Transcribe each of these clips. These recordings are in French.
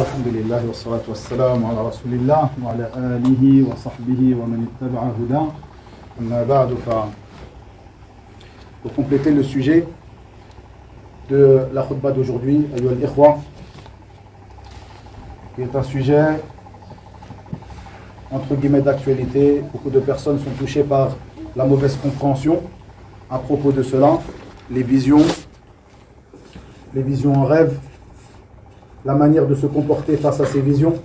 الحمد لله والصلاة والسلام على رسول الله وعلى آله وصحبه ومن اتبع هداه أما بعد. Pour compléter le sujet de la khutbah d'aujourd'hui, ayyuha al-ikhwa, qui est un sujet entre guillemets d'actualité. Beaucoup de personnes sont touchées par la mauvaise compréhension à propos de cela, les visions en rêve, la manière de se comporter face à ces visions,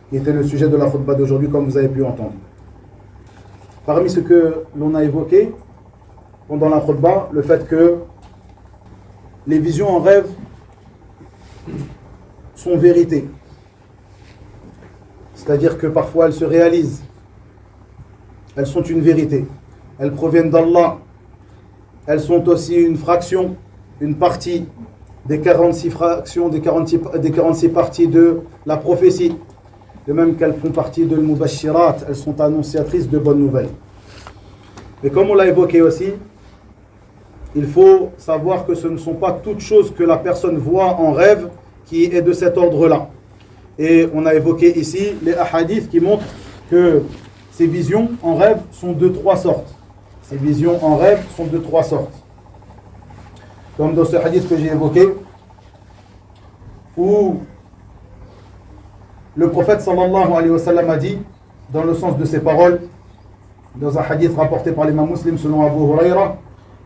qui était le sujet de la khutbah d'aujourd'hui, comme vous avez pu entendre. Parmi ce que l'on a évoqué pendant la khutbah, le fait que les visions en rêve sont vérité. C'est-à-dire que parfois elles se réalisent. Elles sont une vérité. Elles proviennent d'Allah. Elles sont aussi une fraction, une partie des 46 fractions, des 46 parties de la prophétie. De même qu'elles font partie de l'Mubashirat, elles sont annonciatrices de bonnes nouvelles. Mais comme on l'a évoqué aussi, il faut savoir que ce ne sont pas toutes choses que la personne voit en rêve qui est de cet ordre-là. Et on a évoqué ici les hadiths qui montrent que ces visions en rêve sont de trois sortes. Ces visions en rêve sont de trois sortes. Comme dans ce hadith que j'ai évoqué, où le prophète sallallahu alayhi wa sallam a dit, dans le sens de ses paroles, dans un hadith rapporté par l'imam Muslim selon Abu Huraira,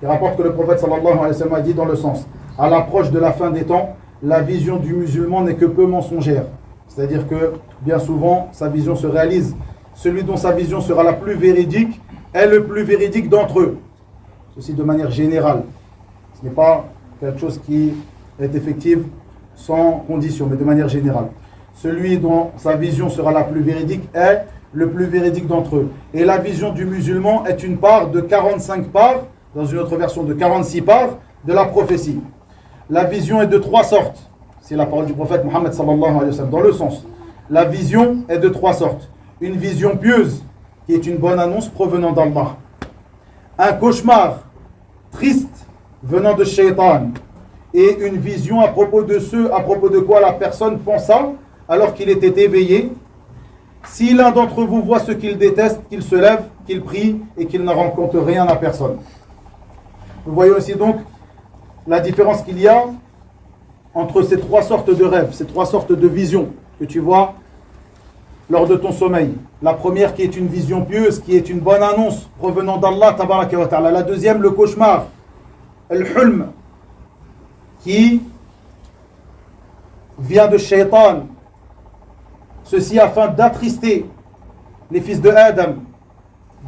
il rapporte que le prophète sallallahu alayhi wa sallam a dit dans le sens: à l'approche de la fin des temps, la vision du musulman n'est que peu mensongère. C'est-à-dire que bien souvent, sa vision se réalise. Celui dont sa vision sera la plus véridique est le plus véridique d'entre eux. Ceci de manière générale. Ce n'est pas quelque chose qui est effective sans condition, mais de manière générale. Celui dont sa vision sera la plus véridique est le plus véridique d'entre eux. Et la vision du musulman est une part de 45 parts, dans une autre version de 46 parts, de la prophétie. La vision est de trois sortes. C'est la parole du prophète Mohammed sallallahu alayhi wa sallam, dans le sens. La vision est de trois sortes. Une vision pieuse, qui est une bonne annonce provenant d'Allah. Un cauchemar triste venant de Shaitan. Et une vision à propos de quoi la personne pensa alors qu'il était éveillé. Si l'un d'entre vous voit ce qu'il déteste, qu'il se lève, qu'il prie et qu'il ne rencontre rien à personne. Vous voyez aussi donc la différence qu'il y a entre ces trois sortes de rêves, ces trois sortes de visions que tu vois lors de ton sommeil. La première qui est une vision pieuse, qui est une bonne annonce provenant d'Allah tabaraka wa ta'ala. La deuxième, le cauchemar, al-hulm, qui vient de Shaitan. Ceci afin d'attrister les fils de Adam,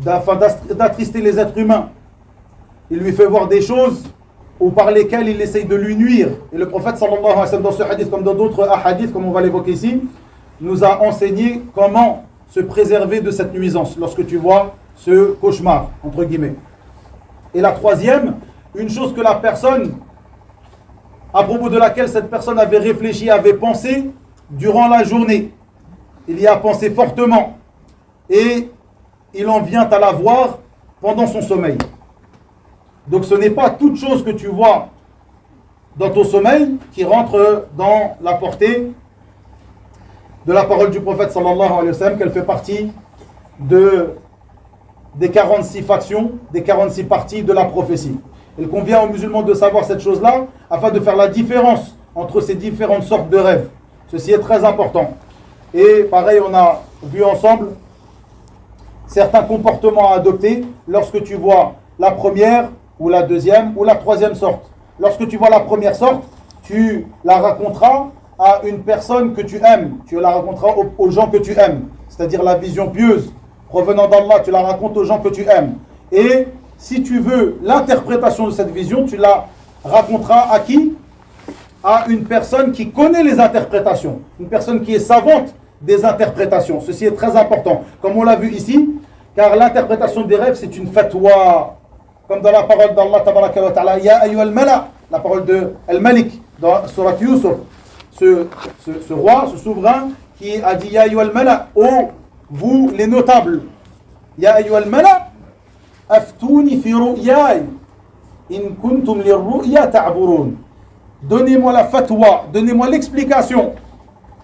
afin d'attrister les êtres humains. Il lui fait voir des choses ou par lesquelles il essaye de lui nuire. Et le prophète sallallahu alayhi wa sallam, dans ce hadith comme dans d'autres hadiths, comme on va l'évoquer ici, nous a enseigné comment se préserver de cette nuisance lorsque tu vois ce cauchemar, entre guillemets. Et la troisième, une chose que la personne, à propos de laquelle cette personne avait réfléchi, avait pensé durant la journée. Il y a pensé fortement et il en vient à la voir pendant son sommeil. Donc ce n'est pas toute chose que tu vois dans ton sommeil qui rentre dans la portée de la parole du prophète sallallahu alayhi wa sallam, qu'elle fait partie des 46 factions, des 46 parties de la prophétie. Il convient aux musulmans de savoir cette chose-là afin de faire la différence entre ces différentes sortes de rêves. Ceci est très important. Et pareil, on a vu ensemble certains comportements à adopter lorsque tu vois la première ou la deuxième ou la troisième sorte. Lorsque tu vois la première sorte, tu la raconteras à une personne que tu aimes. Tu la raconteras aux gens que tu aimes. C'est-à-dire la vision pieuse provenant d'Allah, tu la racontes aux gens que tu aimes. Et si tu veux l'interprétation de cette vision, tu la raconteras à qui? À une personne qui connaît les interprétations. Une personne qui est savante des interprétations. Ceci est très important. Comme on l'a vu ici, car l'interprétation des rêves, c'est une fatwa. Comme dans la parole d'Allah, tabaraka wa ta'ala, Ya ayyuhal mala, la parole de Al-Malik, dans Surat Yusuf. Ce roi, ce souverain, qui a dit Ya ayyuhal mala, ô vous les notables. Ya ayyuhal mala, Aftouni fi ru'yay, in kuntum lirru'ya ta'burun. donnez-moi la fatwa, donnez-moi l'explication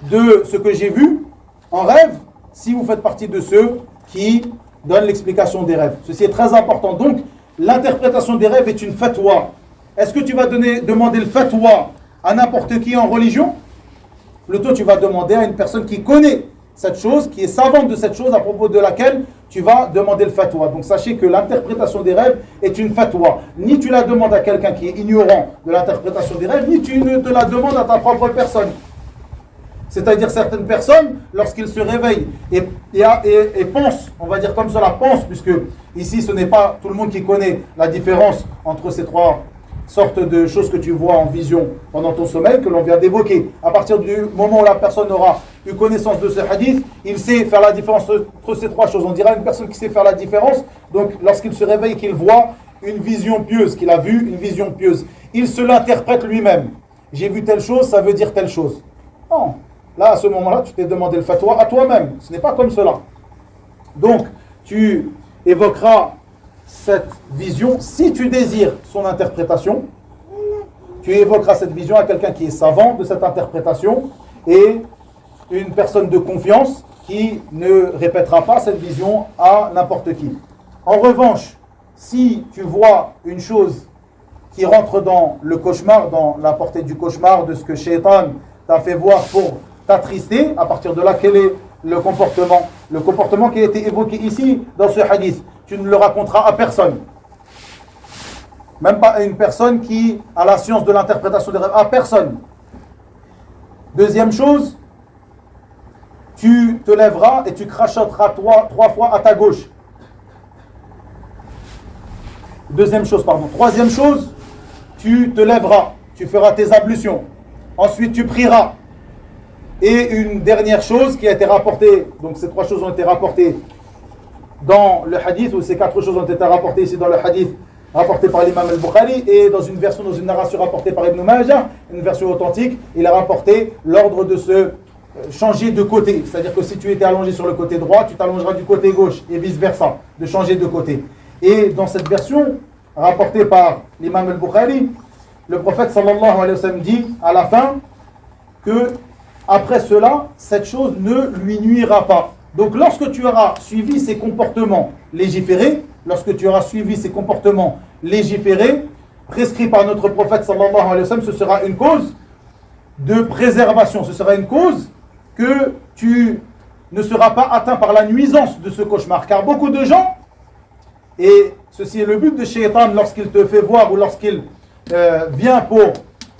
de ce que j'ai vu en rêve, si vous faites partie de ceux qui donnent l'explication des rêves. Ceci est très important. Donc, l'interprétation des rêves est une fatwa. Est-ce que tu vas demander le fatwa à n'importe qui en religion? Plutôt, tu vas demander à une personne qui connaît cette chose, qui est savante de cette chose à propos de laquelle tu vas demander le fatwa. Donc sachez que l'interprétation des rêves est une fatwa. Ni tu la demandes à quelqu'un qui est ignorant de l'interprétation des rêves, ni tu ne te la demandes à ta propre personne. C'est-à-dire certaines personnes, lorsqu'ils se réveillent et pensent, on va dire comme cela, pensent, puisque ici ce n'est pas tout le monde qui connaît la différence entre ces trois sortes de choses que tu vois en vision pendant ton sommeil, que l'on vient d'évoquer. À partir du moment où la personne aura eu connaissance de ce hadith, il sait faire la différence entre ces trois choses. On dira une personne qui sait faire la différence, donc lorsqu'il se réveille, qu'il voit une vision pieuse, qu'il a vu une vision pieuse, il se l'interprète lui-même. J'ai vu telle chose, ça veut dire telle chose. Non. Là, à ce moment-là, tu t'es demandé le fatwa à toi-même. Ce n'est pas comme cela. Donc, tu évoqueras cette vision, si tu désires son interprétation, tu évoqueras cette vision à quelqu'un qui est savant de cette interprétation et une personne de confiance qui ne répétera pas cette vision à n'importe qui. En revanche, si tu vois une chose qui rentre dans le cauchemar, dans la portée du cauchemar, de ce que Shaitan t'a fait voir pour t'attrister, à partir de là, quel est le comportement? Le comportement qui a été évoqué ici dans ce hadith, tu ne le raconteras à personne. Même pas à une personne qui a la science de l'interprétation des rêves, à personne. Deuxième chose, tu te lèveras et tu crachoteras trois fois à ta gauche. Troisième chose, tu te lèveras, tu feras tes ablutions. Ensuite, tu prieras. Et une dernière chose qui a été rapportée, donc ces trois choses ont été rapportées dans le hadith, ou ces quatre choses ont été rapportées ici dans le hadith, rapporté par l'imam al-Bukhari, et dans une version, dans une narration rapportée par Ibn Majah, une version authentique, il a rapporté l'ordre de se changer de côté. C'est-à-dire que si tu étais allongé sur le côté droit, tu t'allongeras du côté gauche, et vice-versa, de changer de côté. Et dans cette version, rapportée par l'imam al-Bukhari, le prophète sallallahu alayhi wa sallam dit à la fin que après cela, cette chose ne lui nuira pas. Donc lorsque tu auras suivi ces comportements légiférés, prescrits par notre prophète sallallahu alayhi wa sallam, ce sera une cause de préservation, ce sera une cause que tu ne seras pas atteint par la nuisance de ce cauchemar. Car beaucoup de gens, et ceci est le but de Shaitan lorsqu'il te fait voir ou lorsqu'il vient pour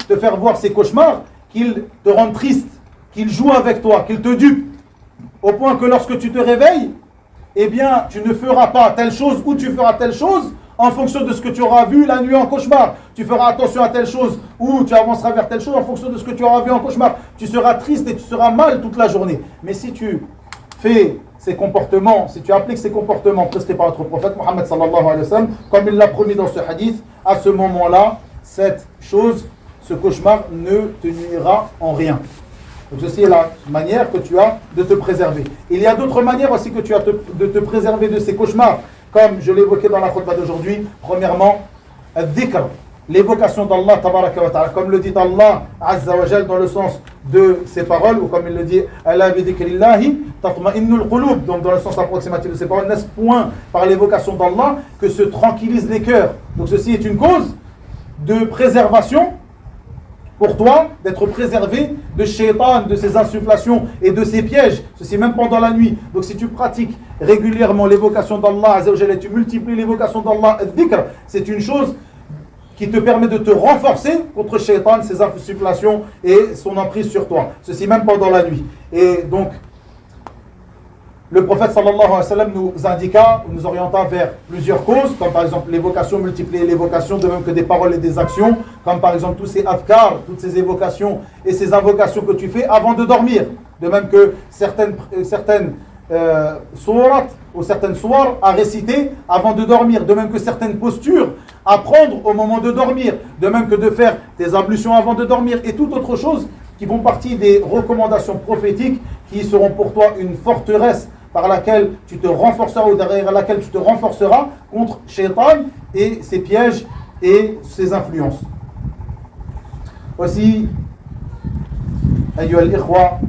te faire voir ces cauchemars, qu'il te rende triste, qu'il joue avec toi, qu'il te dupe, au point que lorsque tu te réveilles, eh bien, tu ne feras pas telle chose ou tu feras telle chose en fonction de ce que tu auras vu la nuit en cauchemar. Tu feras attention à telle chose ou tu avanceras vers telle chose en fonction de ce que tu auras vu en cauchemar. Tu seras triste et tu seras mal toute la journée. Mais si tu fais ces comportements, si tu appliques ces comportements prescrits par notre prophète Mohammed sallallahu alayhi wa sallam, comme il l'a promis dans ce hadith, à ce moment-là, cette chose, ce cauchemar ne te nuira en rien. Donc ceci est la manière que tu as de te préserver. Il y a d'autres manières aussi que tu as de te préserver de ces cauchemars, comme je l'ai évoqué dans la khutbah d'aujourd'hui. Premièrement, al-dhikr, l'évocation d'Allah tabaraka wa ta'ala, comme le dit Allah azza wa jal dans le sens de ses paroles, ou comme il le dit ala bi dhikrillahi tatma'innul qulub, donc dans le sens approximatif de ses paroles, n'est-ce point par l'évocation d'Allah que se tranquillisent les cœurs. Donc ceci est une cause de préservation pour toi, d'être préservé de Shaitan, de ses insufflations et de ses pièges. Ceci même pendant la nuit. Donc si tu pratiques régulièrement l'évocation d'Allah Azza wa Jalla et tu multiplies l'évocation d'Allah, al-dhikr, c'est une chose qui te permet de te renforcer contre Shaitan, ses insufflations et son emprise sur toi. Ceci même pendant la nuit. Et donc, le prophète sallallahu alayhi wa sallam nous indiqua, nous orienta vers plusieurs causes, comme par exemple l'évocation, multiplier l'évocation, de même que des paroles et des actions, comme par exemple tous ces adhkar, toutes ces évocations et ces invocations que tu fais avant de dormir. De même que certaines sourates ou certaines sourates à réciter avant de dormir. De même que certaines postures à prendre au moment de dormir. De même que de faire des ablutions avant de dormir et toute autre chose qui font partie des recommandations prophétiques qui seront pour toi une forteresse par laquelle tu te renforceras ou derrière laquelle tu te renforceras contre Shaitan et ses pièges et ses influences. Aussi, ayyuha al-ikhwa,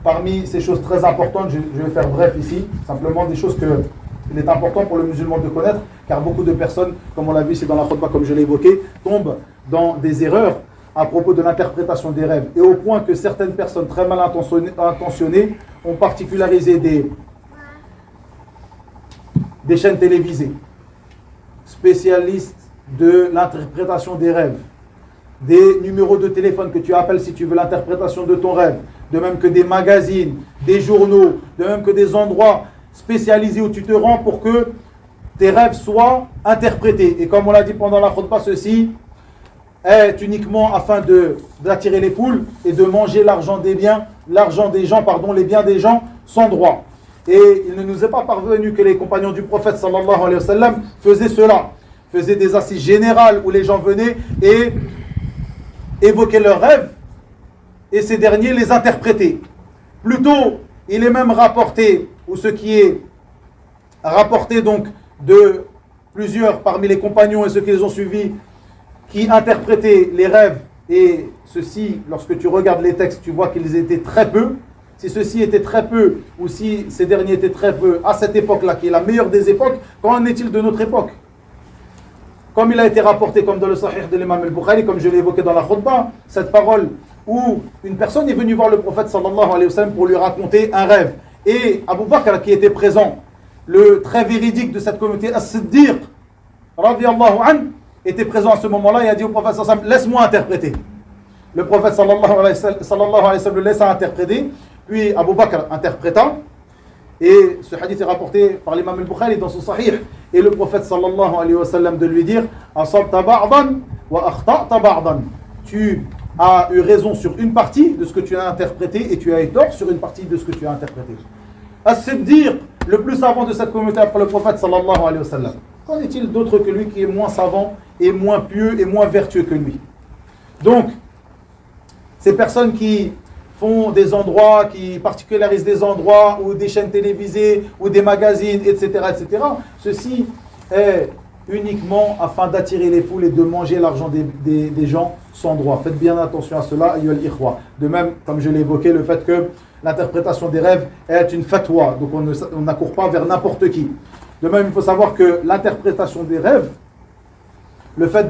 parmi ces choses très importantes, je vais faire bref ici, simplement des choses qu'il est important pour le musulman de connaître, car beaucoup de personnes, comme on l'a vu ici dans la khutbah, comme je l'ai évoqué, tombent dans des erreurs à propos de l'interprétation des rêves, et au point que certaines personnes très mal intentionnées ont particularisé des chaînes télévisées, spécialistes de l'interprétation des rêves, des numéros de téléphone que tu appelles si tu veux l'interprétation de ton rêve, de même que des magazines, des journaux, de même que des endroits spécialisés où tu te rends pour que tes rêves soient interprétés. Et comme on l'a dit pendant la khutbah, ceci est uniquement afin d'attirer les foules et de manger l'argent des gens, les biens des gens sans droit. Et il ne nous est pas parvenu que les compagnons du prophète sallallahu alayhi wa sallam faisaient cela, faisaient des assises générales où les gens venaient et évoquaient leurs rêves et ces derniers les interprétaient. Plutôt, il est même rapporté, ou ce qui est rapporté donc de plusieurs parmi les compagnons et ceux qui les ont suivis, qui interprétaient les rêves, et ceci, lorsque tu regardes les textes, tu vois qu'ils étaient très peu. Si ceci était très peu, ou si ces derniers étaient très peu à cette époque-là, qui est la meilleure des époques, qu'en est-il de notre époque? Comme il a été rapporté, comme dans le Sahih de l'imam al-Bukhari, comme je l'ai évoqué dans la khutbah, cette parole où une personne est venue voir le prophète sallallahu alayhi wa sallam pour lui raconter un rêve. Et Abu Bakr, qui était présent, le très véridique de cette communauté, As-Siddiq, radiyallahu anhu, était présent à ce moment-là et a dit au prophète sallallahu alayhi wa sallam, laisse-moi interpréter. Le prophète sallallahu alayhi wa sallam le laissa interpréter, puis Abu Bakr interpréta, et ce hadith est rapporté par l'imam al-Bukhari dans son sahih, et le prophète sallallahu alayhi wa sallam de lui dire, asabta ba'dan wa akhta'ta ba'dan. Tu as eu raison sur une partie de ce que tu as interprété et tu as eu tort sur une partie de ce que tu as interprété. As-Siddiq, le plus savant de cette communauté après le prophète sallallahu alayhi wa sallam. Qu'en est-il d'autre que lui qui est moins savant et moins pieux et moins vertueux que lui? Donc, ces personnes qui font des endroits, qui particularisent des endroits ou des chaînes télévisées ou des magazines, etc., etc., ceci est uniquement afin d'attirer les foules et de manger l'argent des gens sans droit. Faites bien attention à cela, ayyuhal ikhwa. De même, comme je l'ai évoqué, le fait que l'interprétation des rêves est une fatwa, donc on n'accourt pas vers n'importe qui. De même, il faut savoir que l'interprétation des rêves, le fait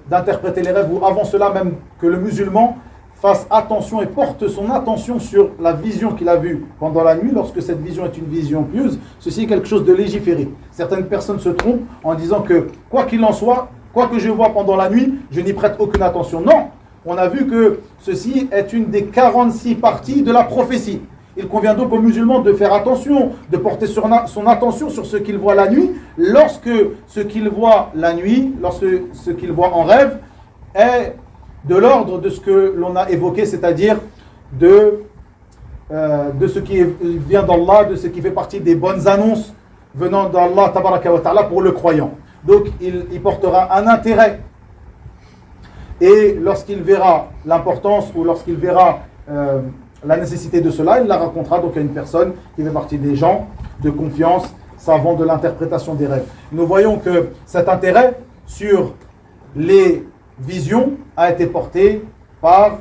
d'interpréter les rêves, ou avant cela même que le musulman fasse attention et porte son attention sur la vision qu'il a vue pendant la nuit, lorsque cette vision est une vision pieuse, ceci est quelque chose de légiféré. Certaines personnes se trompent en disant que, quoi qu'il en soit, quoi que je vois pendant la nuit, je n'y prête aucune attention. Non, on a vu que ceci est une des 46 parties de la prophétie. Il convient donc aux musulmans de faire attention, de porter son attention sur ce qu'il voit la nuit, lorsque ce qu'il voit la nuit, lorsque ce qu'il voit en rêve est de l'ordre de ce que l'on a évoqué, c'est-à-dire de ce qui vient d'Allah, de ce qui fait partie des bonnes annonces venant d'Allah tabaraka wa ta'ala pour le croyant. Donc il portera un intérêt, et lorsqu'il verra l'importance ou lorsqu'il verra la nécessité de cela, il la racontera donc à une personne qui fait partie des gens de confiance, savants de l'interprétation des rêves. Nous voyons que cet intérêt sur les vision a été portée par,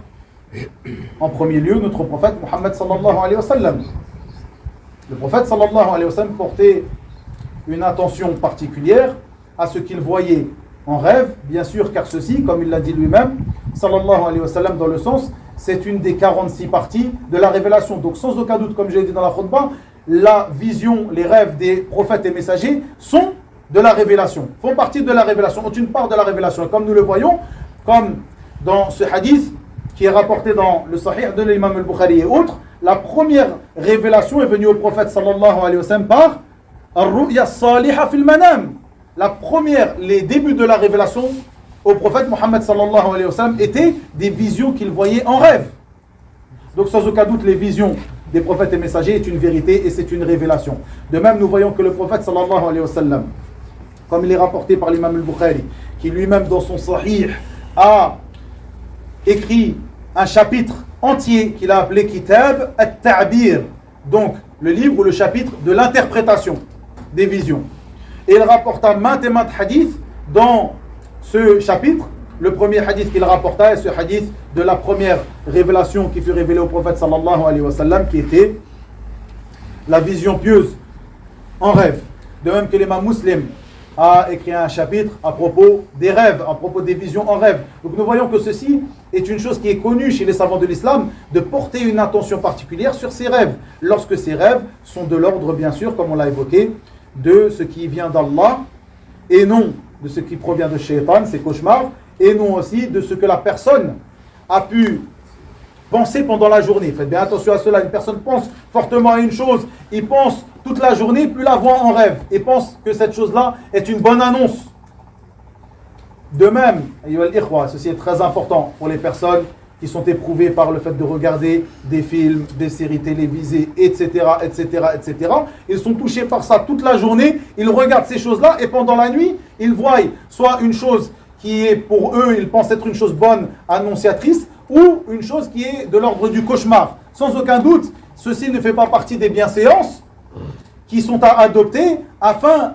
en premier lieu, notre prophète Muhammad sallallahu alayhi wa sallam. Le prophète sallallahu alayhi wa sallam portait une attention particulière à ce qu'il voyait en rêve, bien sûr, car ceci, comme il l'a dit lui-même, sallallahu alayhi wa sallam, dans le sens, c'est une des 46 parties de la révélation. Donc sans aucun doute, comme je l'ai dit dans la khutbah, la vision, les rêves des prophètes et messagers sont de la révélation, font partie de la révélation, ont une part de la révélation. Et comme nous le voyons, comme dans ce hadith qui est rapporté dans le Sahih de l'imam al-Bukhari et autres, la première révélation est venue au prophète sallallahu alayhi wa sallam par ar-ru'ya as-saliha fil manam. La première, les débuts de la révélation au prophète Muhammad sallallahu alayhi wa sallam étaient des visions qu'il voyait en rêve. Donc sans aucun doute, les visions des prophètes et messagers est une vérité et c'est une révélation. De même, nous voyons que le prophète sallallahu alayhi wa sallam, comme il est rapporté par l'imam al-Bukhari, qui lui-même dans son Sahih a écrit un chapitre entier qu'il a appelé Kitab at-Ta'bir, donc le livre ou le chapitre de l'interprétation des visions. Et il rapporta maintes et maintes hadiths dans ce chapitre le premier hadith qu'il rapporta est ce hadith de la première révélation qui fut révélée au prophète sallallahu alayhi wa sallam, qui était la vision pieuse en rêve. De même que l'imam Muslim a écrit un chapitre à propos des rêves, à propos des visions en rêve. Donc nous voyons que ceci est une chose qui est connue chez les savants de l'islam, de porter une attention particulière sur ces rêves, lorsque ces rêves sont de l'ordre, bien sûr, comme on l'a évoqué, de ce qui vient d'Allah, et non de ce qui provient de Shaitan, ces cauchemars, et non aussi de ce que la personne a pu penser pendant la journée. Faites bien attention à cela. Une personne pense fortement à une chose, il pense toute la journée, puis la voit en rêve, et pense que cette chose-là est une bonne annonce. De même, ceci est très important pour les personnes qui sont éprouvées par le fait de regarder des films, des séries télévisées, etc., etc., etc. Ils sont touchés par ça toute la journée, ils regardent ces choses-là, et pendant la nuit, ils voient soit une chose qui est pour eux, ils pensent être une chose bonne, annonciatrice, ou une chose qui est de l'ordre du cauchemar. Sans aucun doute, ceci ne fait pas partie des bienséances qui sont à adopter afin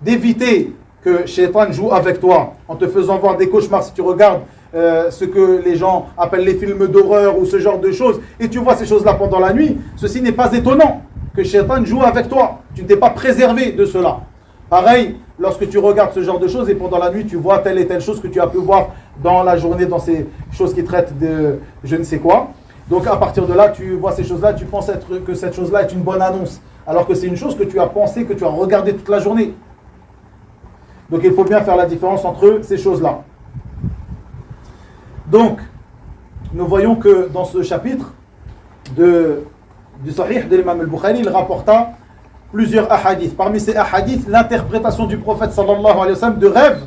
d'éviter que Shaitan joue avec toi en te faisant voir des cauchemars. Si tu regardes ce que les gens appellent les films d'horreur ou ce genre de choses, et tu vois ces choses-là pendant la nuit, ceci n'est pas étonnant que Shaitan joue avec toi. Tu ne t'es pas préservé de cela. Pareil, lorsque tu regardes ce genre de choses et pendant la nuit tu vois telle et telle chose que tu as pu voir dans la journée, dans ces choses qui traitent de je ne sais quoi. Donc à partir de là, tu vois ces choses-là, tu penses que cette chose-là est une bonne annonce, alors que c'est une chose que tu as pensé, que tu as regardé toute la journée. Donc il faut bien faire la différence entre ces choses-là. Donc, nous voyons que dans ce chapitre du Sahih de l'imam al-Bukhari, il rapporta plusieurs ahadiths. Parmi ces ahadiths, l'interprétation du prophète sallallahu alayhi wa sallam de rêves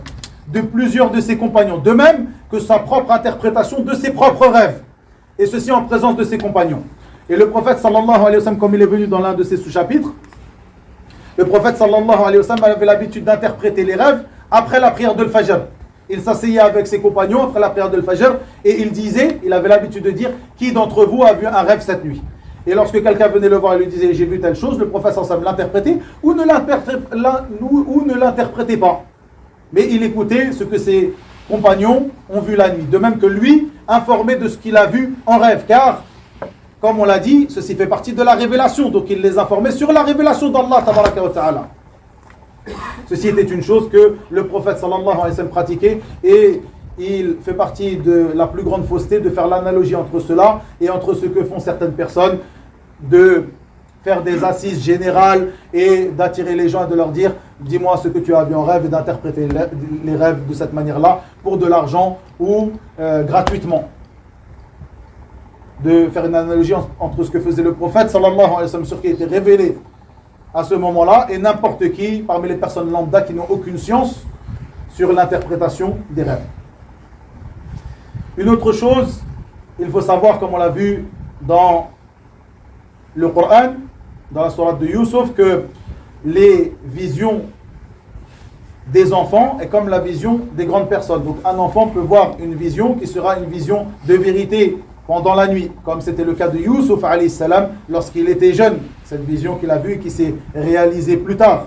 de plusieurs de ses compagnons, de même que sa propre interprétation de ses propres rêves, et ceci en présence de ses compagnons. Et le prophète sallallahu alayhi wa sallam, comme il est venu dans l'un de ses sous-chapitres, le prophète sallallahu alayhi wa sallam avait l'habitude d'interpréter les rêves après la prière de l'Fajr. Il s'asseyait avec ses compagnons après la prière de l'Fajr et il avait l'habitude de dire: qui d'entre vous a vu un rêve cette nuit? Et lorsque quelqu'un venait le voir et lui disait: j'ai vu telle chose, le prophète sallallahu alayhi wa sallam l'interprétait ou ne l'interprétait pas. Mais il écoutait ce que ses compagnons ont vu la nuit. De même que lui, informé de ce qu'il a vu en rêve. Car, comme on l'a dit, ceci fait partie de la révélation. Donc il les informait sur la révélation d'Allah tabaraka wa ta'ala. Ceci était une chose que le prophète sallallahu alayhi wa sallam pratiquait, et il fait partie de la plus grande fausseté de faire l'analogie entre cela et entre ce que font certaines personnes, de faire des assises générales et d'attirer les gens et de leur dire: dis-moi ce que tu as vu en rêve, et d'interpréter les rêves de cette manière-là pour de l'argent ou gratuitement. De faire une analogie entre ce que faisait le prophète sallallahu alayhi wa sallam, sur ce qui était révélé à ce moment-là, et n'importe qui parmi les personnes lambda qui n'ont aucune science sur l'interprétation des rêves. Une autre chose, il faut savoir, comme on l'a vu dans le Coran, dans la sourate de Yusuf, que les visions des enfants est comme la vision des grandes personnes. Donc un enfant peut voir une vision qui sera une vision de vérité pendant la nuit, comme c'était le cas de Yusuf alayhi salam lorsqu'il était jeune. Cette vision qu'il a vue et qui s'est réalisée plus tard,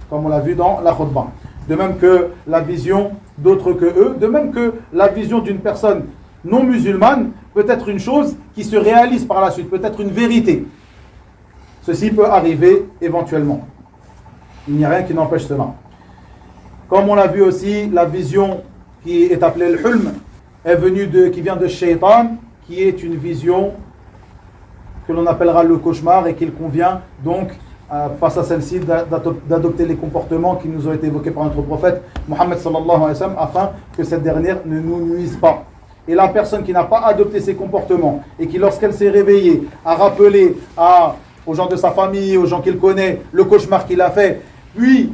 comme on l'a vu dans la khutbah. De même que la vision d'autres que eux, de même que la vision d'une personne non musulmane peut être une chose qui se réalise par la suite, peut être une vérité. Ceci peut arriver éventuellement. Il n'y a rien qui n'empêche cela. Comme on l'a vu aussi, la vision qui est appelée le hulm est venue qui vient de Shaitan, qui est une vision que l'on appellera le cauchemar, et qu'il convient donc, face à celle-ci, d'adopter les comportements qui nous ont été évoqués par notre prophète Mohammed sallallahu alayhi wa sallam, afin que cette dernière ne nous nuise pas. Et la personne qui n'a pas adopté ces comportements, et qui, lorsqu'elle s'est réveillée, a rappelé aux gens de sa famille, aux gens qu'il connaît, le cauchemar qu'il a fait, puis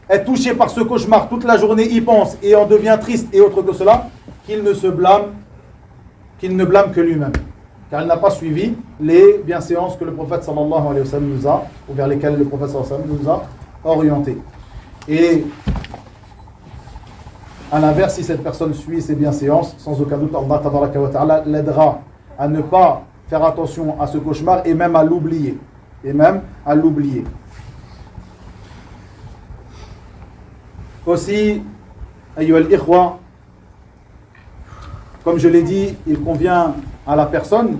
est touché par ce cauchemar toute la journée, y pense et en devient triste et autre que cela, qu'il ne blâme que lui-même, car il n'a pas suivi les bienséances que le prophète sallallahu alayhi wa sallam nous a, ou vers lesquelles le prophète sallallahu alayhi wa sallam nous a orientés. Et à l'inverse, si cette personne suit ces bienséances, sans aucun doute Allah tabaraka wa ta'ala l'aidera à ne pas faire attention à ce cauchemar, et même à l'oublier. Aussi, ayyuha al-ikhwa, comme je l'ai dit, il convient à la personne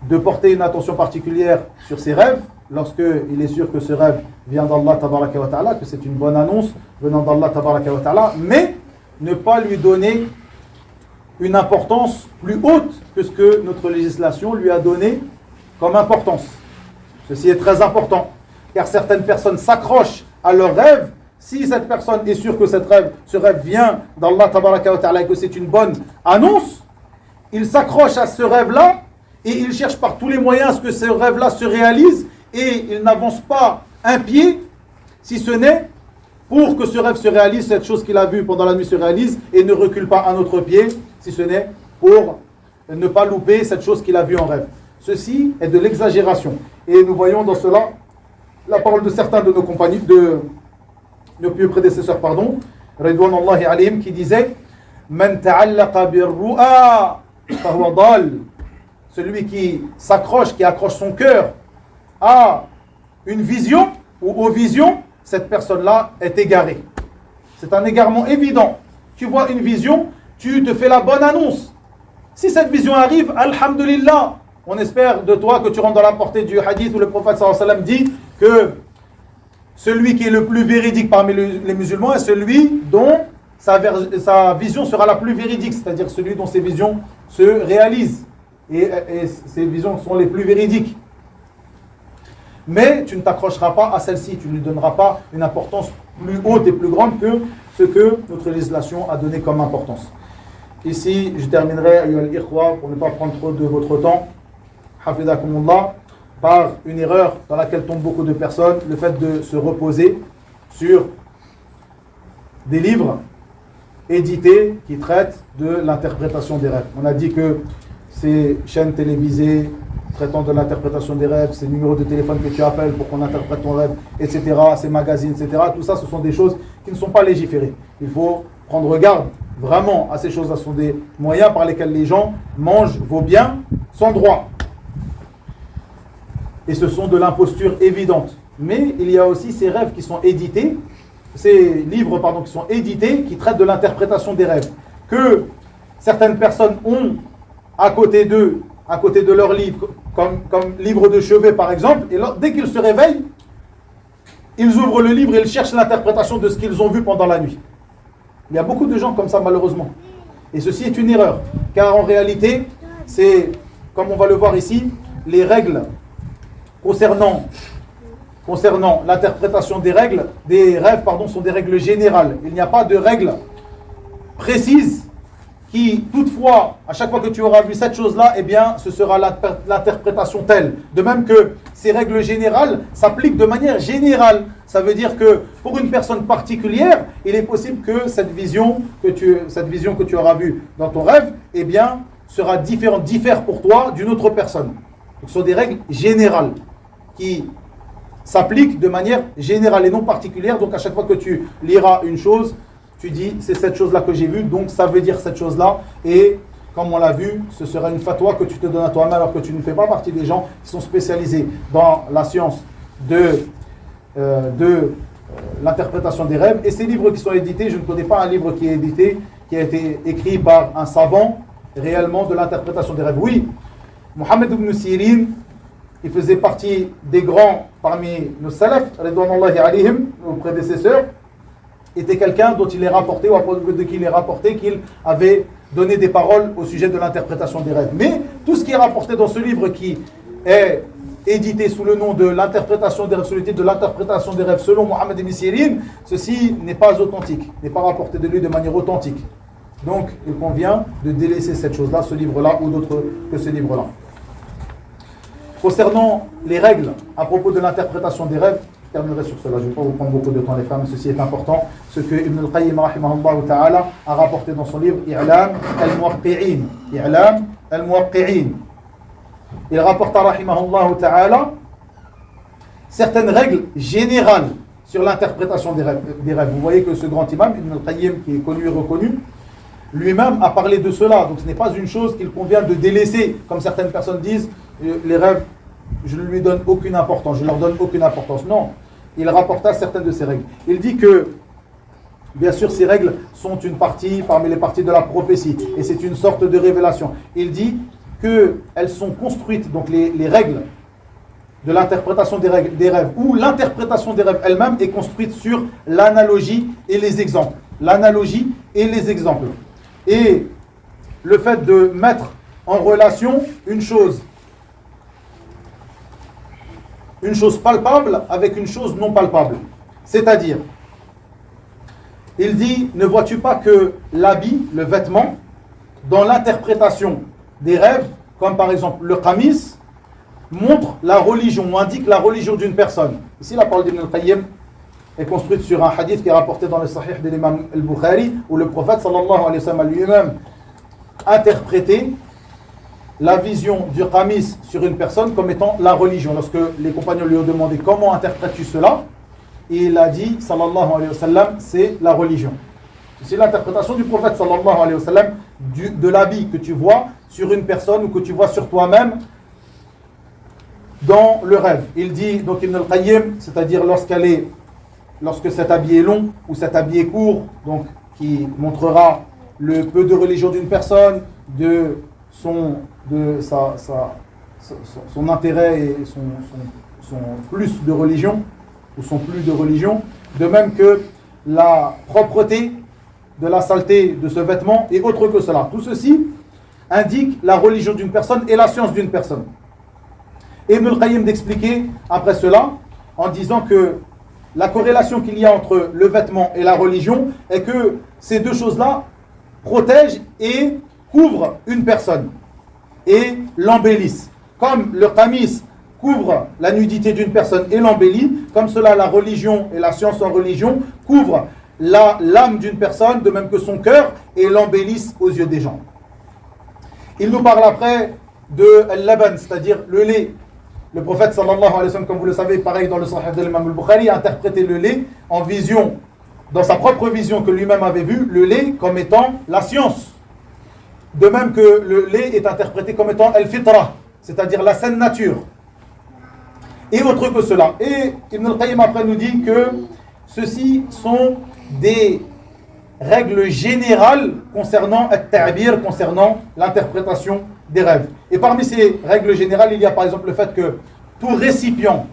de porter une attention particulière sur ses rêves, lorsqu'il est sûr que ce rêve vient d'Allah tabaraka wa ta'ala, que c'est une bonne annonce venant d'Allah tabaraka wa ta'ala, mais ne pas lui donner une importance plus haute que ce que notre législation lui a donné comme importance. Ceci est très important, car certaines personnes s'accrochent à leurs rêves. Si cette personne est sûre que ce rêve vient d'Allah tabaraka wa ta'ala et que c'est une bonne annonce, il s'accroche à ce rêve-là et il cherche par tous les moyens à ce que ce rêve-là se réalise, et il n'avance pas un pied, si ce n'est pour que ce rêve se réalise, cette chose qu'il a vue pendant la nuit se réalise, et ne recule pas un autre pied, si ce n'est pour ne pas louper cette chose qu'il a vue en rêve. Ceci est de l'exagération. Et nous voyons dans cela la parole de certains de nos compagnons, de nos pieux prédécesseurs, Ridwanullahi alayhim, qui disait Man ta'allaqa birru'a fahuwa dal. Celui qui s'accroche, qui accroche son cœur à une vision ou aux visions, cette personne-là est égarée. C'est un égarement évident. Tu vois une vision, tu te fais la bonne annonce. Si cette vision arrive, alhamdulillah, on espère de toi que tu rentres dans la portée du hadith où le prophète sallallahu alayhi wa sallam dit que celui qui est le plus véridique parmi les musulmans est celui dont sa vision sera la plus véridique, c'est-à-dire celui dont ses visions se réalisent. Et ses visions sont les plus véridiques. Mais tu ne t'accrocheras pas à celle-ci, tu ne lui donneras pas une importance plus haute et plus grande que ce que notre législation a donné comme importance. Ici, je terminerai, ayyuha al-ikhwa, pour ne pas prendre trop de votre temps, hafidakumullah, par une erreur dans laquelle tombent beaucoup de personnes, le fait de se reposer sur des livres édités qui traitent de l'interprétation des rêves. On a dit que ces chaînes télévisées traitant de l'interprétation des rêves, ces numéros de téléphone que tu appelles pour qu'on interprète ton rêve, etc., ces magazines, etc., tout ça, ce sont des choses qui ne sont pas légiférées. Il faut prendre garde vraiment à ces choses-là. Ce sont des moyens par lesquels les gens mangent vos biens sans droit. Et ce sont de l'imposture évidente. Mais il y a aussi ces rêves qui sont édités, ces livres, qui sont édités, qui traitent de l'interprétation des rêves, que certaines personnes ont à côté d'eux, à côté de leur livre, comme livre de chevet par exemple, et dès qu'ils se réveillent, ils ouvrent le livre et ils cherchent l'interprétation de ce qu'ils ont vu pendant la nuit. Il y a beaucoup de gens comme ça malheureusement. Et ceci est une erreur, car en réalité, c'est, comme on va le voir ici, les règles concernant l'interprétation des rèves, sont des règles générales. Il n'y a pas de règles précises qui, toutefois, à chaque fois que tu auras vu cette chose-là, eh bien, ce sera l'interprétation telle. De même que ces règles générales s'appliquent de manière générale. Ça veut dire que pour une personne particulière, il est possible que cette vision que tu auras vue dans ton rêve, eh bien, sera différente, diffère pour toi d'une autre personne. Donc, ce sont des règles générales qui s'appliquent de manière générale et non particulière. Donc, à chaque fois que tu liras une chose, tu dis, c'est cette chose-là que j'ai vue, donc ça veut dire cette chose-là. Et comme on l'a vu, ce sera une fatwa que tu te donnes à toi-même alors que tu ne fais pas partie des gens qui sont spécialisés dans la science de l'interprétation des rêves. Et ces livres qui sont édités, je ne connais pas un livre qui est édité, qui a été écrit par un savant réellement de l'interprétation des rêves. Oui, Mohammed ibn Sirin, il faisait partie des grands parmi nos salaf, ridwanullahi alayhim, nos prédécesseurs, était quelqu'un dont il est rapporté, ou à propos de qui il est rapporté, qu'il avait donné des paroles au sujet de l'interprétation des rêves. Mais tout ce qui est rapporté dans ce livre qui est édité sous le nom de l'interprétation des rêves, sous le titre de l'interprétation des rêves selon Mohammed ibn Sirin, ceci n'est pas authentique, n'est pas rapporté de lui de manière authentique. Donc il convient de délaisser cette chose-là, ce livre-là, ou d'autres que ce livre-là. Concernant les règles à propos de l'interprétation des rêves, je terminerai sur cela, je ne vais pas vous prendre beaucoup de temps les femmes, ceci est important, ce que Ibn al-Qayyim rahimahullah ta'ala a rapporté dans son livre I'lam al-Muwaqqi'in. I'lam al-Muwaqqi'in. Il rapporta rahimahullah ta'ala certaines règles générales sur l'interprétation des rêves. Vous voyez que ce grand imam, Ibn al-Qayyim, qui est connu et reconnu, lui-même a parlé de cela. Donc ce n'est pas une chose qu'il convient de délaisser, comme certaines personnes disent, les rêves, je ne lui donne aucune importance, je ne leur donne aucune importance. Non, il rapporta certaines de ces règles. Il dit que Bien sûr, ces règles sont une partie parmi les parties de la prophétie et c'est une sorte de révélation. Il dit qu'elles sont construites, donc les règles de l'interprétation des rêves ou l'interprétation des rêves elle-même est construite sur l'analogie et les exemples. L'analogie et les exemples. Et le fait de mettre en relation une chose palpable avec une chose non palpable. C'est-à-dire, il dit, ne vois-tu pas que l'habit, le vêtement, dans l'interprétation des rêves, comme par exemple le qamis, montre la religion, ou indique la religion d'une personne. Ici, la parole d'Ibn al-Qayyim est construite sur un hadith qui est rapporté dans le Sahih de l'imam al-Bukhari, où le prophète sallallahu alayhi wa sallam lui-même interprétait la vision du qamis sur une personne comme étant la religion. Lorsque les compagnons lui ont demandé comment interprètes-tu cela, il a dit sallallahu alayhi wa sallam, c'est la religion. C'est l'interprétation du prophète sallallahu alayhi wa sallam de l'habit que tu vois sur une personne ou que tu vois sur toi-même dans le rêve. Il dit donc Ibn al-Qayyim, c'est-à-dire lorsque cet habit est long ou cet habit est court, donc qui montrera le peu de religion d'une personne, de son intérêt et son plus de religion ou son plus de religion, de même que la propreté de la saleté de ce vêtement et autre que cela. Tout ceci indique la religion d'une personne et la science d'une personne. Et Ibn al-Qayyim d'expliquer après cela en disant que la corrélation qu'il y a entre le vêtement et la religion est que ces deux choses-là protègent et couvrent une personne et l'embellissent. Comme le qamis couvre la nudité d'une personne et l'embellit, comme cela la religion et la science en religion couvrent l'âme d'une personne, de même que son cœur, et l'embellissent aux yeux des gens. Il nous parle après de al-laban, c'est-à-dire le lait. Le prophète sallallahu alayhi wa sallam, comme vous le savez, pareil dans le Sahih de l'imam al-Bukhari, a interprété le lait en vision, dans sa propre vision que lui-même avait vue, le lait comme étant la science. De même que le lait est interprété comme étant al-fitra, c'est-à-dire la saine nature. Et autre que cela. Et Ibn al-Qayyim après nous dit que ceci sont des règles générales concernant at-ta'bir, concernant l'interprétation des rêves. Et parmi ces règles générales, il y a par exemple le fait que tout récipient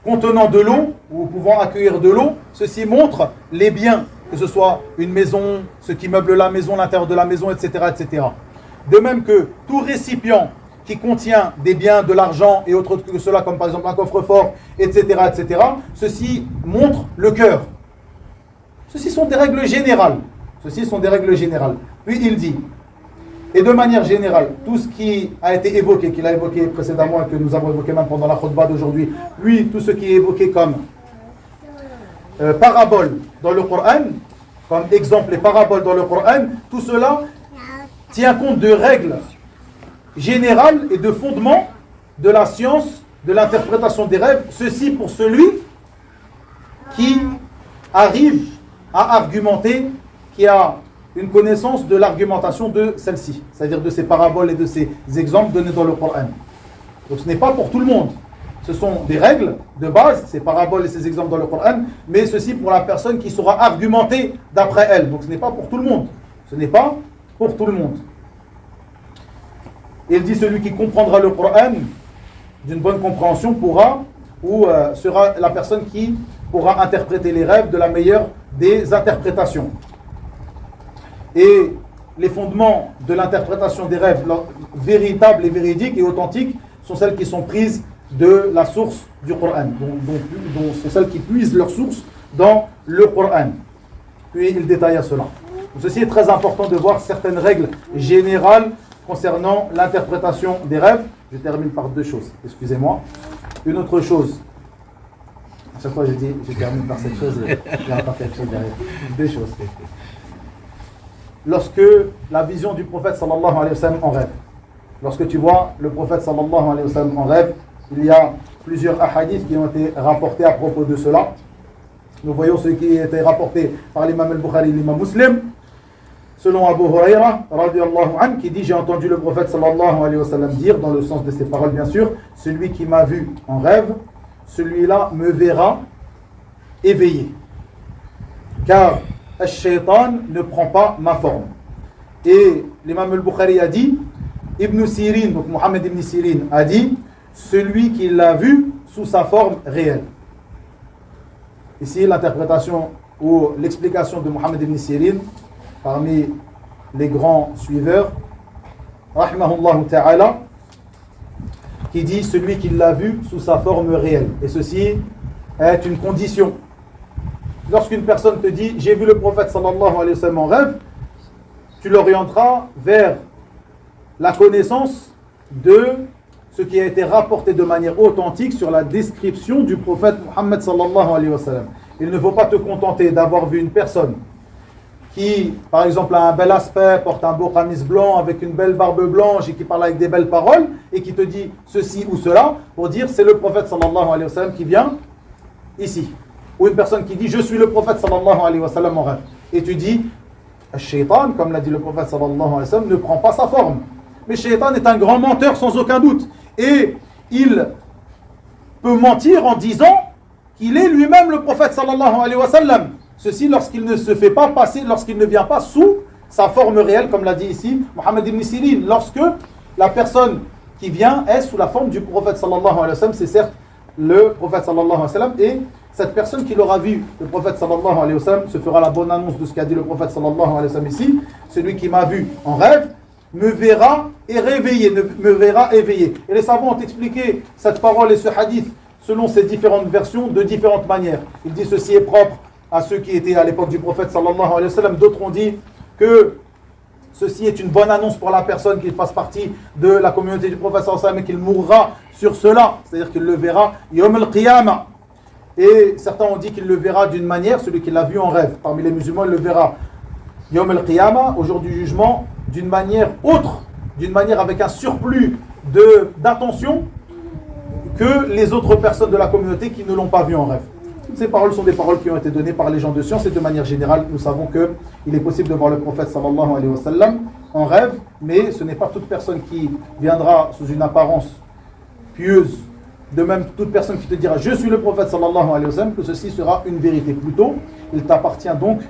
contenant de l'eau ou pouvant accueillir de l'eau, ceci montre les biens, que ce soit une maison, ce qui meuble la maison, l'intérieur de la maison, etc., etc. De même que tout récipient qui contient des biens, de l'argent et autres que cela, comme par exemple un coffre-fort, etc., etc., ceci montre le cœur. Ceci sont des règles générales. Ceci sont des règles générales. Puis il dit, et de manière générale, tout ce qui a été évoqué, qu'il a évoqué précédemment et que nous avons évoqué même pendant la khutbah d'aujourd'hui, puis tout ce qui est évoqué comme parabole dans le Coran, comme exemple et parabole dans le Coran, tout cela tient compte de règles générales et de fondements de la science, de l'interprétation des rêves, ceci pour celui qui arrive à argumenter, qui a une connaissance de l'argumentation de celle-ci, c'est-à-dire de ces paraboles et de ces exemples donnés dans le Coran. Donc ce n'est pas pour tout le monde. Ce sont des règles de base, ces paraboles et ces exemples dans le Coran, mais ceci pour la personne qui saura argumenter d'après elle. Donc ce n'est pas pour tout le monde. Ce n'est pas pour tout le monde. Il dit celui qui comprendra le Coran d'une bonne compréhension pourra, ou sera la personne qui pourra interpréter les rêves de la meilleure des interprétations. Et les fondements de l'interprétation des rêves véritables et véridiques et authentiques sont celles qui sont prises de la source du Coran. Donc c'est celles qui puisent leur source dans le Coran. Puis il détaille à cela. Donc ceci est très important de voir certaines règles générales concernant l'interprétation des rêves. Je termine par deux choses, excusez-moi. Une autre chose, à chaque fois je termine par cette chose et il y a encore quelque chose derrière. Deux choses. Lorsque la vision du prophète sallallahu alayhi wa sallam en rêve, lorsque tu vois le prophète sallallahu alayhi wa sallam en rêve, il y a plusieurs hadiths qui ont été rapportés à propos de cela. Nous voyons ce qui a été rapporté par l'imam al-Bukhari et l'imam Muslim, selon Abu Huraira radiyallahu anhu, qui dit: j'ai entendu le prophète sallallahu alayhi wa sallam dire, dans le sens de ses paroles bien sûr, celui qui m'a vu en rêve, celui-là me verra éveillé. Car Ash-Shaytan ne prend pas ma forme. Et l'imam al-Bukhari a dit, Ibn Sirin, donc Mohammed ibn Sirin, a dit, celui qui l'a vu sous sa forme réelle. Ici, l'interprétation ou l'explication de Mohammed ibn Sirin, parmi les grands suiveurs, rahimahullah ta'ala, qui dit celui qui l'a vu sous sa forme réelle. Et ceci est une condition. Lorsqu'une personne te dit j'ai vu le prophète sallallahu alayhi wa sallam en rêve, tu l'orienteras vers la connaissance de ce qui a été rapporté de manière authentique sur la description du prophète Muhammad sallallahu alayhi wa sallam. Il ne faut pas te contenter d'avoir vu une personne qui, par exemple, a un bel aspect, porte un beau kamis blanc avec une belle barbe blanche et qui parle avec des belles paroles et qui te dit ceci ou cela pour dire c'est le prophète sallallahu alayhi wa sallam qui vient ici. Ou une personne qui dit je suis le prophète sallallahu alayhi wa sallam en rêve. Et tu dis Shaitan, comme l'a dit le prophète sallallahu alayhi wa sallam, ne prend pas sa forme. Mais Shaitan est un grand menteur sans aucun doute. Et il peut mentir en disant qu'il est lui-même le prophète sallallahu alayhi wa sallam. Ceci lorsqu'il ne se fait pas passer, lorsqu'il ne vient pas sous sa forme réelle, comme l'a dit ici Mohammed ibn Sirin. Lorsque la personne qui vient est sous la forme du prophète sallallahu alayhi wa sallam, c'est certes le prophète sallallahu alayhi wa sallam, et cette personne qui l'aura vu, le prophète sallallahu alayhi wa sallam, se fera la bonne annonce de ce qu'a dit le prophète sallallahu alayhi wa sallam ici. Celui qui m'a vu en rêve me verra et réveillé, me verra éveillé. Et les savants ont expliqué cette parole et ce hadith selon ces différentes versions de différentes manières. Ils disent ceci est propre à ceux qui étaient à l'époque du prophète sallallahu alayhi wa sallam. D'autres ont dit que ceci est une bonne annonce pour la personne qu'il fasse partie de la communauté du prophète sallallahu alayhi wa sallam et qu'il mourra sur cela, c'est-à-dire qu'il le verra yawm al-qiyamah. Et certains ont dit qu'il le verra d'une manière, celui qui l'a vu en rêve, parmi les musulmans, il le verra yawm al-qiyamah, au jour du jugement, d'une manière autre, d'une manière avec un surplus d'attention que les autres personnes de la communauté qui ne l'ont pas vu en rêve. Toutes ces paroles sont des paroles qui ont été données par les gens de science et de manière générale, nous savons qu'il est possible de voir le prophète sallallahu alayhi wa sallam en rêve, mais ce n'est pas toute personne qui viendra sous une apparence pieuse, de même toute personne qui te dira je suis le prophète sallallahu alayhi wa sallam, que ceci sera une vérité. Plutôt, il t'appartient donc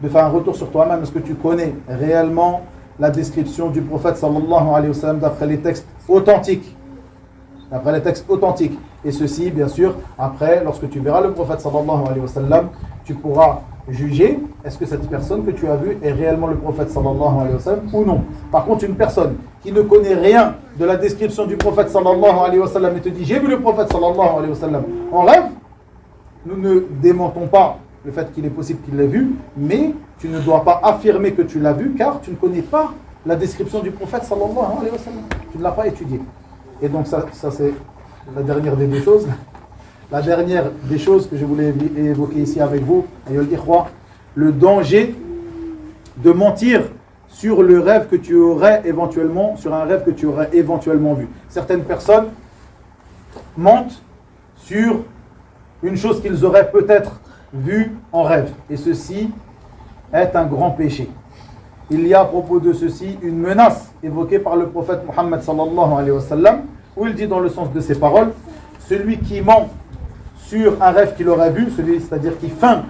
de faire un retour sur toi-même. Est-ce que tu connais réellement la description du prophète sallallahu alayhi wa sallam d'après les textes authentiques? D'après les textes authentiques. Et ceci, bien sûr, après, lorsque tu verras le prophète sallallahu alayhi wa sallam, tu pourras juger est-ce que cette personne que tu as vue est réellement le prophète sallallahu alayhi wa sallam ou non. Par contre, une personne qui ne connaît rien de la description du prophète sallallahu alayhi wa sallam et te dit j'ai vu le prophète sallallahu alayhi wa sallam en rêve, nous ne démentons pas le fait qu'il est possible qu'il l'ait vu, mais tu ne dois pas affirmer que tu l'as vu car tu ne connais pas la description du prophète sallallahu alayhi wa sallam. Tu ne l'as pas étudié. Et donc ça c'est la dernière des deux choses. La dernière des choses que je voulais évoquer ici avec vous, le danger de mentir sur le rêve que tu aurais éventuellement, sur un rêve que tu aurais éventuellement vu. Certaines personnes mentent sur une chose qu'ils auraient peut-être vue en rêve. Et ceci est un grand péché. Il y a à propos de ceci une menace évoquée par le prophète Muhammad sallallahu alayhi wa sallam, où il dit dans le sens de ses paroles, celui qui ment sur un rêve qu'il aurait vu, c'est-à-dire qui feint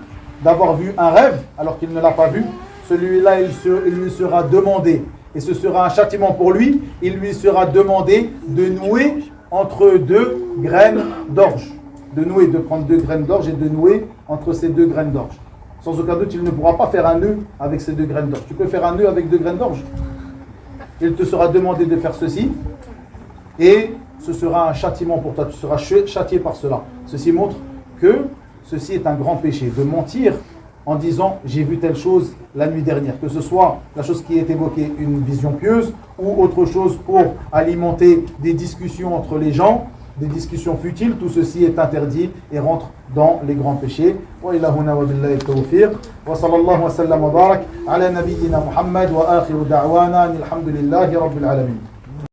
d'avoir vu un rêve alors qu'il ne l'a pas vu, celui-là il lui sera demandé, et ce sera un châtiment pour lui, il lui sera demandé de nouer entre deux graines d'orge, de prendre deux graines d'orge et de nouer entre ces deux graines d'orge. Sans aucun doute, il ne pourra pas faire un nœud avec ces deux graines d'orge. Tu peux faire un nœud avec deux graines d'orge. Il te sera demandé de faire ceci, et ce sera un châtiment pour toi. Tu seras châtié par cela. Ceci montre que ceci est un grand péché, de mentir en disant j'ai vu telle chose la nuit dernière, que ce soit la chose qui est évoquée, une vision pieuse, ou autre chose pour alimenter des discussions entre les gens, des discussions futiles. Tout ceci est interdit et rentre dans les grands péchés. Wa ilahuna wa billahi tawfiq wa sallallahu wa sallam wa barak ala nabiyyina Muhammad wa akhiru da'wana alhamdulillahi rabbil alamin.